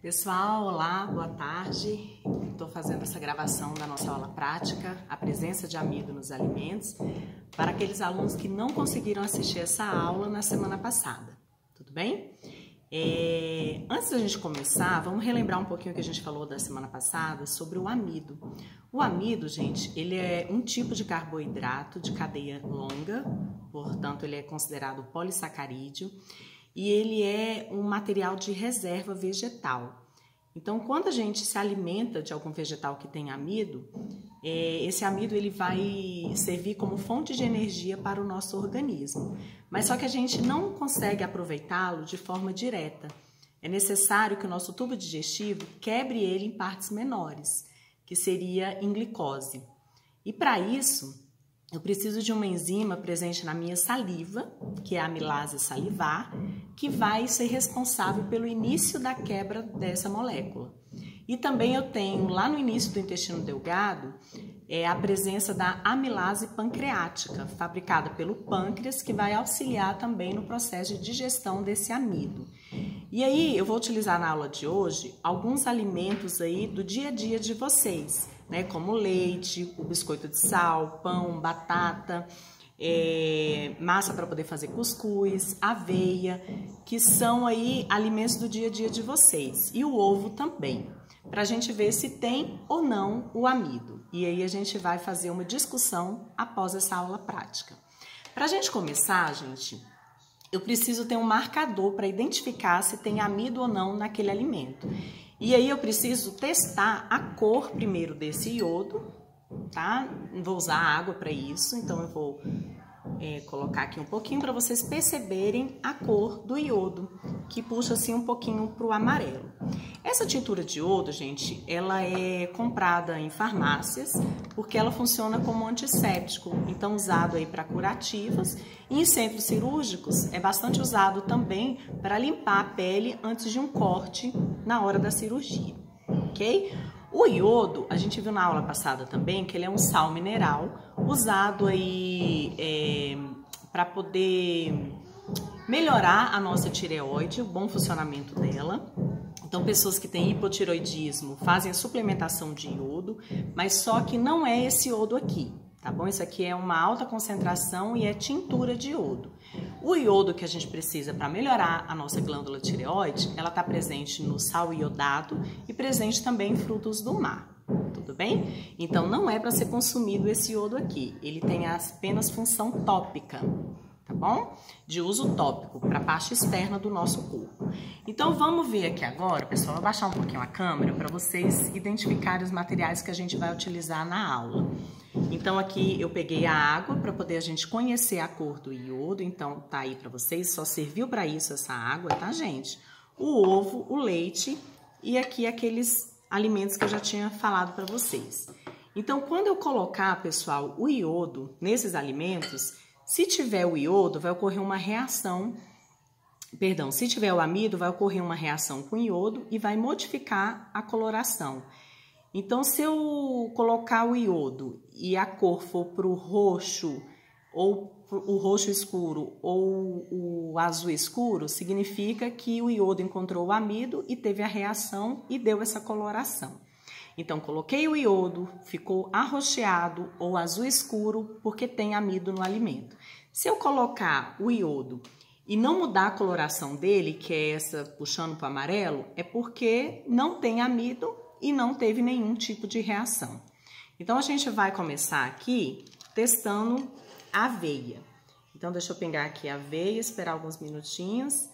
Pessoal, olá, boa tarde. Estou fazendo essa gravação da nossa aula prática, a presença de amido nos alimentos, para aqueles alunos que não conseguiram assistir essa aula na semana passada. Tudo bem? Antes da gente começar, vamos relembrar um pouquinho o que a gente falou da semana passada sobre o amido. O amido, gente, ele é um tipo de carboidrato de cadeia longa, portanto ele é considerado polissacarídeo, e ele é um material de reserva vegetal. Então, quando a gente se alimenta de algum vegetal que tem amido, esse amido ele vai servir como fonte de energia para o nosso organismo. Mas só que a gente não consegue aproveitá-lo de forma direta. É necessário que o nosso tubo digestivo quebre ele em partes menores, que seria em glicose. E para isso, eu preciso de uma enzima presente na minha saliva, que é a amilase salivar, que vai ser responsável pelo início da quebra dessa molécula. E também eu tenho lá no início do intestino delgado a presença da amilase pancreática, fabricada pelo pâncreas, que vai auxiliar também no processo de digestão desse amido. E aí eu vou utilizar na aula de hoje alguns alimentos aí do dia a dia de vocês, né, como leite, o biscoito de sal, pão, batata, massa para poder fazer cuscuz, aveia, que são aí alimentos do dia a dia de vocês, e o ovo também, para a gente ver se tem ou não o amido. E aí a gente vai fazer uma discussão após essa aula prática. Para a gente começar, gente, eu preciso ter um marcador para identificar se tem amido ou não naquele alimento. E aí eu preciso testar a cor primeiro desse iodo, tá? Vou usar água para isso, então eu vou colocar aqui um pouquinho para vocês perceberem a cor do iodo, que puxa assim um pouquinho para o amarelo. Essa tintura de iodo, gente, ela é comprada em farmácias porque ela funciona como antisséptico, então usado aí para curativas, e em centros cirúrgicos é bastante usado também para limpar a pele antes de um corte na hora da cirurgia, ok? O iodo, a gente viu na aula passada também que ele é um sal mineral usado aí para poder melhorar a nossa tireoide, o bom funcionamento dela. Então, pessoas que têm hipotireoidismo fazem a suplementação de iodo, mas só que não é esse iodo aqui, tá bom? Isso aqui é uma alta concentração e é tintura de iodo. O iodo que a gente precisa para melhorar a nossa glândula tireoide, ela está presente no sal iodado e presente também em frutos do mar, tudo bem? Então, não é para ser consumido esse iodo aqui, ele tem apenas função tópica, tá bom? De uso tópico para a parte externa do nosso corpo. Então, vamos ver aqui agora, pessoal, vou baixar um pouquinho a câmera para vocês identificarem os materiais que a gente vai utilizar na aula. Então, aqui eu peguei a água para poder a gente conhecer a cor do iodo, então tá aí para vocês, só serviu para isso essa água, tá, gente? O ovo, o leite e aqui aqueles alimentos que eu já tinha falado para vocês. Então, quando eu colocar, pessoal, o iodo nesses alimentos, se tiver o iodo, vai ocorrer uma reação, se tiver o amido, vai ocorrer uma reação com o iodo e vai modificar a coloração. Então, se eu colocar o iodo e a cor for para o roxo, ou o roxo escuro, ou o azul escuro, significa que o iodo encontrou o amido e teve a reação e deu essa coloração. Então, coloquei o iodo, ficou arroxeado ou azul escuro porque tem amido no alimento. Se eu colocar o iodo e não mudar a coloração dele, que é essa puxando para o amarelo, é porque não tem amido e não teve nenhum tipo de reação. Então, a gente vai começar aqui testando a aveia. Então, deixa eu pegar aqui a aveia, esperar alguns minutinhos.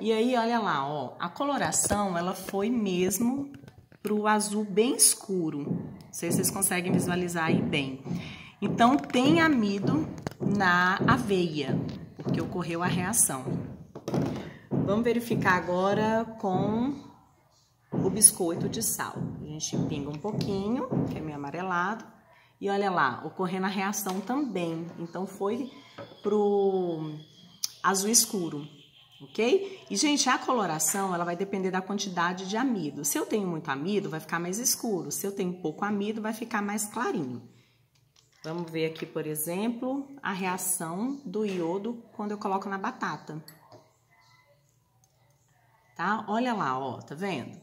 E aí, olha lá, ó, a coloração, ela foi mesmo para o azul bem escuro. Não sei se vocês conseguem visualizar aí bem. Então, tem amido na aveia, porque ocorreu a reação. Vamos verificar agora com o biscoito de sal. A gente pinga um pouquinho, que é meio amarelado. E olha lá, ocorrendo a reação também. Então, foi pro azul escuro. Ok? E, gente, a coloração, ela vai depender da quantidade de amido. Se eu tenho muito amido, vai ficar mais escuro. Se eu tenho pouco amido, vai ficar mais clarinho. Vamos ver aqui, por exemplo, a reação do iodo quando eu coloco na batata. Tá? Olha lá, ó, tá vendo?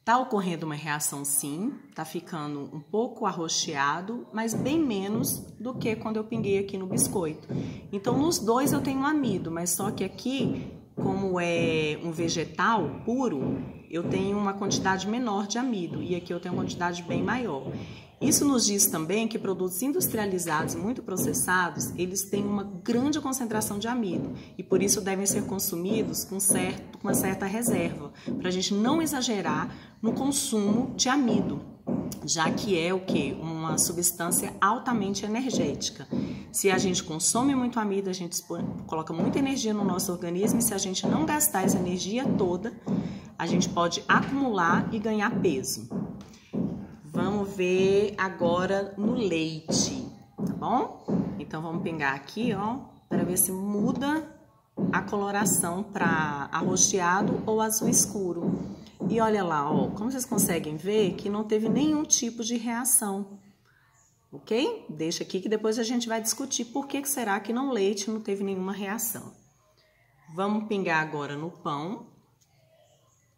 Tá ocorrendo uma reação sim, tá ficando um pouco arroxeado, mas bem menos do que quando eu pinguei aqui no biscoito. Então, nos dois eu tenho amido, mas só que aqui, como é um vegetal puro, eu tenho uma quantidade menor de amido e aqui eu tenho uma quantidade bem maior. Isso nos diz também que produtos industrializados muito processados, eles têm uma grande concentração de amido e por isso devem ser consumidos com uma certa reserva, para a gente não exagerar no consumo de amido, já que é o quê? Uma substância altamente energética. Se a gente consome muito amido, a gente coloca muita energia no nosso organismo e se a gente não gastar essa energia toda, a gente pode acumular e ganhar peso. Vamos ver agora no leite, tá bom? Então, vamos pingar aqui, ó, para ver se muda a coloração para arroxeado ou azul escuro. E olha lá, ó, como vocês conseguem ver que não teve nenhum tipo de reação, ok? Deixa aqui que depois a gente vai discutir por que será que no leite não teve nenhuma reação. Vamos pingar agora no pão.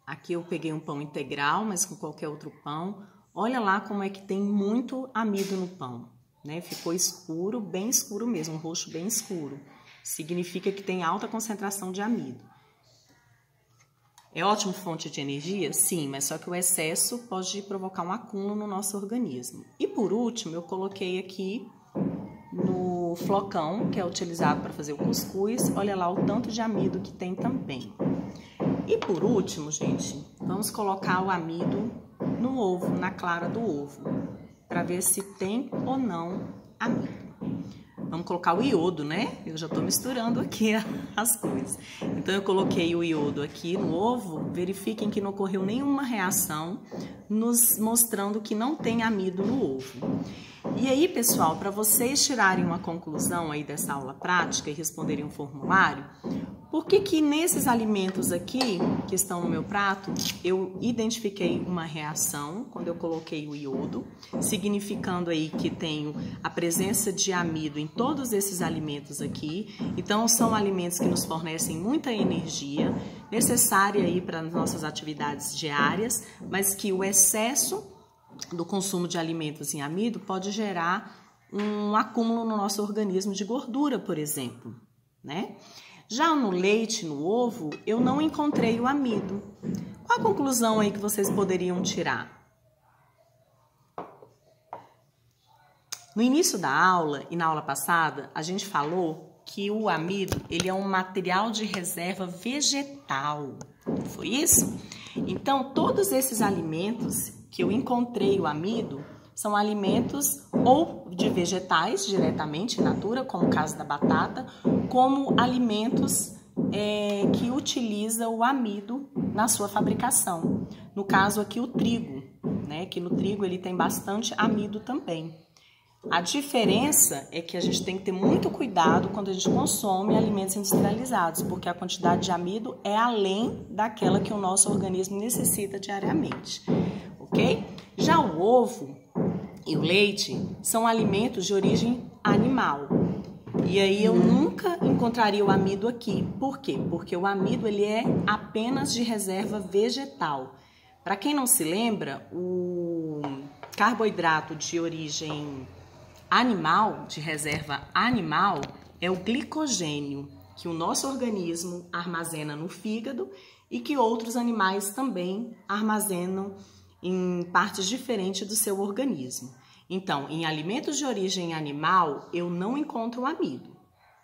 Aqui eu peguei um pão integral, mas com qualquer outro pão. Olha lá como é que tem muito amido no pão, né? Ficou escuro, bem escuro mesmo, um roxo bem escuro. Significa que tem alta concentração de amido. É ótima fonte de energia? Sim, mas só que o excesso pode provocar um acúmulo no nosso organismo. E por último, eu coloquei aqui no flocão, que é utilizado para fazer o cuscuz. Olha lá o tanto de amido que tem também. E por último, gente, vamos colocar o amido no ovo, na clara do ovo, para ver se tem ou não amido. Vamos colocar o iodo, né? Eu já tô misturando aqui as coisas. Então, eu coloquei o iodo aqui no ovo. Verifiquem que não ocorreu nenhuma reação, nos mostrando que não tem amido no ovo. E aí, pessoal, para vocês tirarem uma conclusão aí dessa aula prática e responderem um formulário, por que nesses alimentos aqui, que estão no meu prato, eu identifiquei uma reação quando eu coloquei o iodo, significando aí que tenho a presença de amido em todos esses alimentos aqui. Então, são alimentos que nos fornecem muita energia, necessária aí para as nossas atividades diárias, mas que o excesso do consumo de alimentos em amido pode gerar um acúmulo no nosso organismo de gordura, por exemplo, né? Já no leite, no ovo, eu não encontrei o amido. Qual a conclusão aí que vocês poderiam tirar? No início da aula e na aula passada, a gente falou que o amido, ele é um material de reserva vegetal. Foi isso? Então, todos esses alimentos que eu encontrei o amido são alimentos ou de vegetais diretamente in natura, como o caso da batata, como alimentos que utilizam o amido na sua fabricação. No caso aqui o trigo, né? Que no trigo ele tem bastante amido também. A diferença é que a gente tem que ter muito cuidado quando a gente consome alimentos industrializados, porque a quantidade de amido é além daquela que o nosso organismo necessita diariamente, ok? Já o ovo e o leite são alimentos de origem animal. E aí eu nunca encontraria o amido aqui. Por quê? Porque o amido ele é apenas de reserva vegetal. Para quem não se lembra, o carboidrato de origem animal, de reserva animal, é o glicogênio, que o nosso organismo armazena no fígado e que outros animais também armazenam em partes diferentes do seu organismo. Então, em alimentos de origem animal, eu não encontro o amido,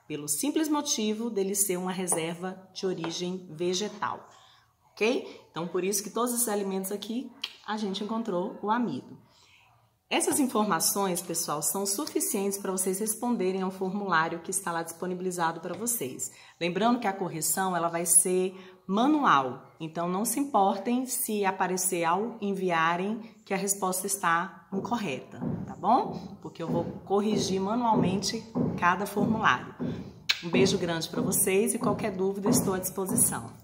pelo simples motivo dele ser uma reserva de origem vegetal, ok? Então, por isso que todos esses alimentos aqui, a gente encontrou o amido. Essas informações, pessoal, são suficientes para vocês responderem ao formulário que está lá disponibilizado para vocês. Lembrando que a correção ela vai ser manual, então não se importem se aparecer ao enviarem que a resposta está incorreta, tá bom? Porque eu vou corrigir manualmente cada formulário. Um beijo grande para vocês e qualquer dúvida estou à disposição.